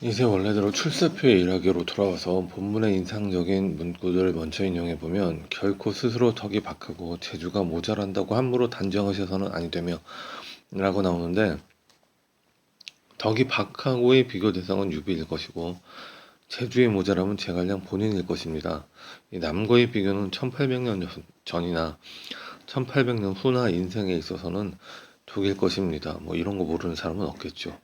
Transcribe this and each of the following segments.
이제 원래대로 출사표의 일하기로 돌아와서 본문의 인상적인 문구들을 먼저 인용해 보면 결코 스스로 덕이 박하고 재주가 모자란다고 함부로 단정하셔서는 아니 되며 라고 나오는데, 덕이 박하고의 비교 대상은 유비일 것이고 재주의 모자람은 제갈량 본인일 것입니다. 이 남과의 비교는 1800년 전이나 1800년 후나 인생에 있어서는 독일 것입니다. 뭐 이런 거 모르는 사람은 없겠죠.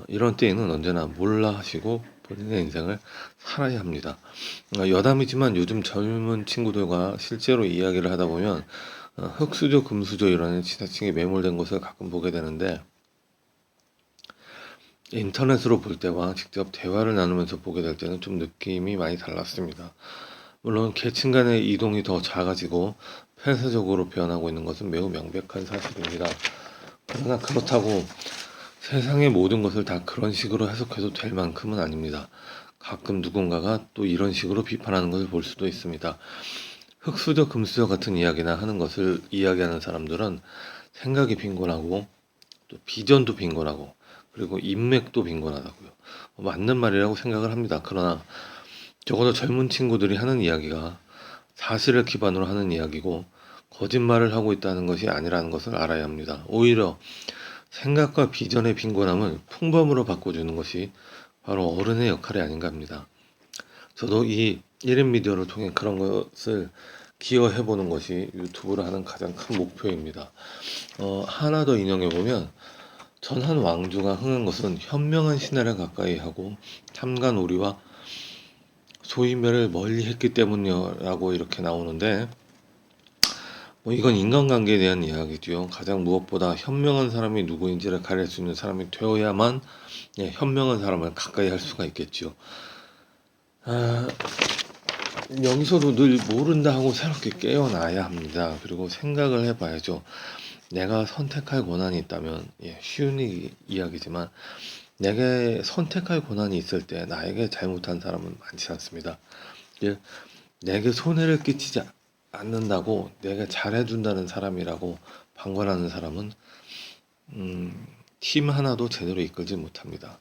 이런 때에는 언제나 몰라 하시고 본인의 인생을 살아야 합니다. 여담이지만 요즘 젊은 친구들과 실제로 이야기를 하다 보면 흑수저, 금수저 이런 지나치게 매몰된 것을 가끔 보게 되는데, 인터넷으로 볼 때와 직접 대화를 나누면서 보게 될 때는 좀 느낌이 많이 달랐습니다. 물론 계층 간의 이동이 더 작아지고 폐쇄적으로 변하고 있는 것은 매우 명백한 사실입니다. 그러나 그렇다고 세상의 모든 것을 다 그런 식으로 해석해도 될 만큼은 아닙니다. 가끔 누군가가 또 이런 식으로 비판하는 것을 볼 수도 있습니다. 흑수저, 금수저 같은 이야기나 하는 것을 이야기하는 사람들은 생각이 빈곤하고 또 비전도 빈곤하고 그리고 인맥도 빈곤하다고요. 맞는 말이라고 생각을 합니다. 그러나 적어도 젊은 친구들이 하는 이야기가 사실을 기반으로 하는 이야기고 거짓말을 하고 있다는 것이 아니라는 것을 알아야 합니다. 오히려 생각과 비전의 빈곤함을 풍범으로 바꿔주는 것이 바로 어른의 역할이 아닌가 합니다. 저도 이 1인 미디어를 통해 그런 것을 기여해보는 것이 유튜브를 하는 가장 큰 목표입니다. 하나 더 인용해보면, 전한 왕조가 흥한 것은 현명한 신하를 가까이 하고 탐관오리와 소인멸을 멀리 했기 때문이라고 이렇게 나오는데, 이건 인간관계에 대한 이야기죠. 가장 무엇보다 현명한 사람이 누구인지를 가릴 수 있는 사람이 되어야만 현명한 사람을 가까이 할 수가 있겠죠. 여기서도 늘 모른다 하고 새롭게 깨어나야 합니다. 그리고 생각을 해봐야죠. 내가 선택할 권한이 있다면, 쉬운 이야기지만 내게 선택할 권한이 있을 때 나에게 잘못한 사람은 많지 않습니다. 내게 손해를 끼치지 않는다고 내가 잘해준다는 사람이라고 방관하는 사람은 팀 하나도 제대로 이끌지 못합니다.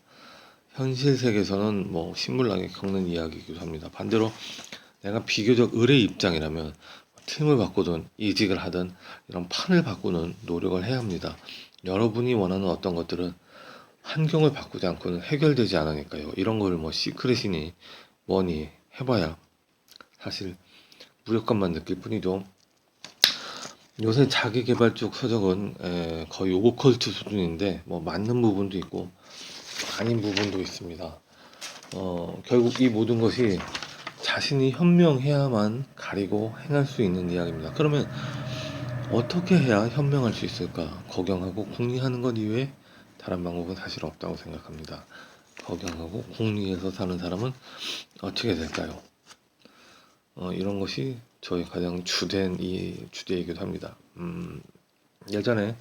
현실 세계에서는 신물나게 겪는 이야기이기도 합니다. 반대로 내가 비교적 을의 입장이라면 팀을 바꾸든 이직을 하든 이런 판을 바꾸는 노력을 해야 합니다. 여러분이 원하는 어떤 것들은 환경을 바꾸지 않고는 해결되지 않으니까요. 이런 걸 시크릿이니 뭐니 해봐야 사실 무력감만 느낄 뿐이죠. 요새 자기계발 쪽 서적은 거의 오컬트 수준인데 맞는 부분도 있고 아닌 부분도 있습니다. 결국 이 모든 것이 자신이 현명해야만 가리고 행할 수 있는 이야기입니다. 그러면 어떻게 해야 현명할 수 있을까? 걱영하고 궁리하는 것 이외에 다른 방법은 사실 없다고 생각합니다. 걱영하고 궁리해서 사는 사람은 어떻게 될까요? 이런 것이 저희 가장 주된 주제이기도 합니다. 예전에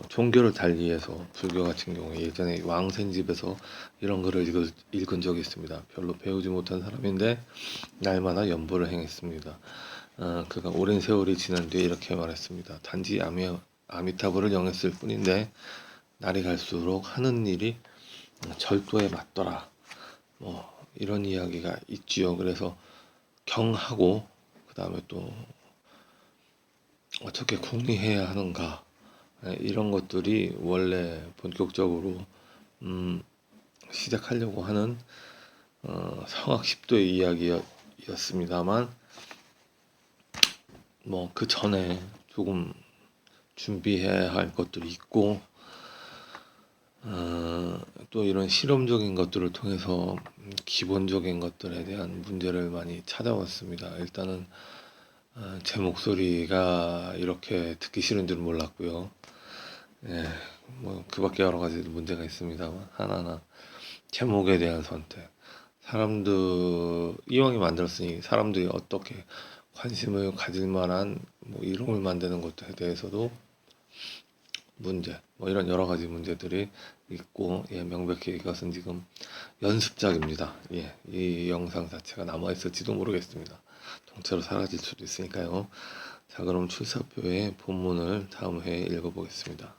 종교를 달리해서 불교 같은 경우에 예전에 왕센집에서 이런 글을 읽은 적이 있습니다. 별로 배우지 못한 사람인데 날마다 연보를 행했습니다. 그가 오랜 세월이 지난 뒤에 이렇게 말했습니다. 단지 아미타불을 영했을 뿐인데 날이 갈수록 하는 일이 절도에 맞더라. 이런 이야기가 있지요. 그래서 경하고 그 다음에 또 어떻게 궁리해야 하는가, 이런 것들이 원래 본격적으로 시작하려고 하는 성악 10도의 이야기였습니다만 그 전에 조금 준비해야 할 것들이 있고 또 이런 실험적인 것들을 통해서 기본적인 것들에 대한 문제를 많이 찾아왔습니다. 일단은 제 목소리가 이렇게 듣기 싫은 줄은 몰랐고요. 그 밖에 여러 가지 문제가 있습니다만 하나하나 제목에 대한 선택, 사람들 이왕에 만들었으니 사람들이 어떻게 관심을 가질 만한 이름을 만드는 것에 대해서도 문제, 이런 여러 가지 문제들이 있고, 명백히 이것은 지금 연습작입니다. 이 영상 자체가 남아있을지도 모르겠습니다. 통째로 사라질 수도 있으니까요. 자, 그럼 출사표의 본문을 다음 회에 읽어보겠습니다.